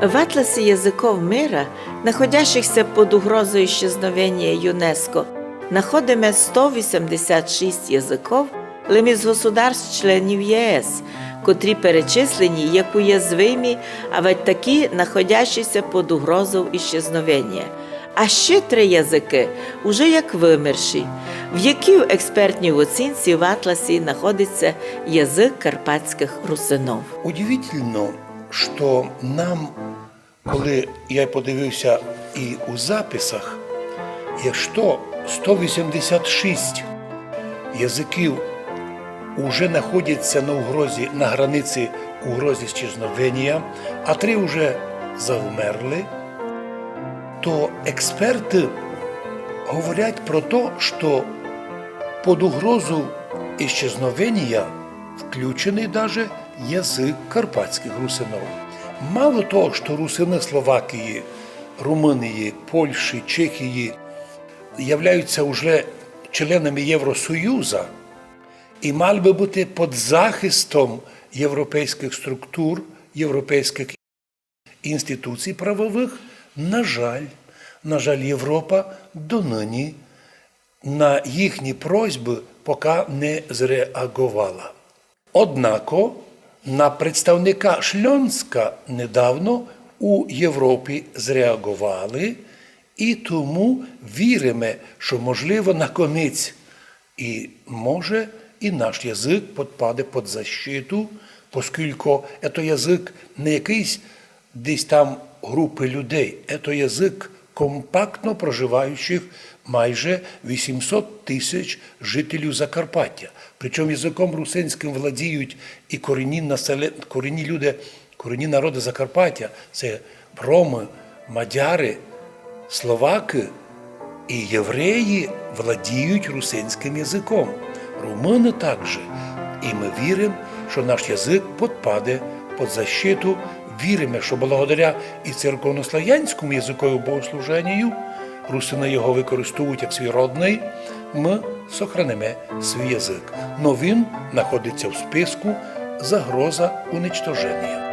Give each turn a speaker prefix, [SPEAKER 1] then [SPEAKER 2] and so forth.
[SPEAKER 1] В атласе языков мира, находящихся под угрозою исчезновения ЮНЕСКО, находимо 186 язиків лише з государств-членів ЄС, котрі перечислені як уязвимі, а ведь такі, находящіся під угрозою исчезновення. А ще 3 язики уже як вимерші, в якій в експертній оцінці в атласі знаходиться язик карпатських русинов.
[SPEAKER 2] Удивительно, що нам, коли я подивився і у записах, якщо 186 язиків уже знаходяться на границі угрози исчезновения, а 3 вже завмерли, то експерти говорять про те, що під угрозу исчезновения включений даже язик карпатських русинов. Мало того, що русини Словакії, Румунії, Польщі, Чехії являються вже членами Євросоюзу і мали би бути під захистом європейських структур, європейських інституцій правових, на жаль, Європа донині на їхні просьби поки не зреагувала. Однако на представника Шльонська недавно у Європі зреагували, і тому віримо, що можливо наконець і може і наш язик підпаде під защиту, оскільки це язик не якийсь десь там групи людей, це язик компактно проживаючих майже 800 тисяч жителів Закарпаття. Причому язиком русинським владіють і корінні люди, корінні народи Закарпаття – це проми, мадяри, словаки і євреї владіють русинським язиком. Румуни також. І ми віримо, що наш язик підпаде під защиту. Віримо, що благодаря і церковнослов'янському язиковому богослуженню русини його використовують як свій родний, ми сохранимо свій язик. Но він знаходиться в списку загроза уничтоження.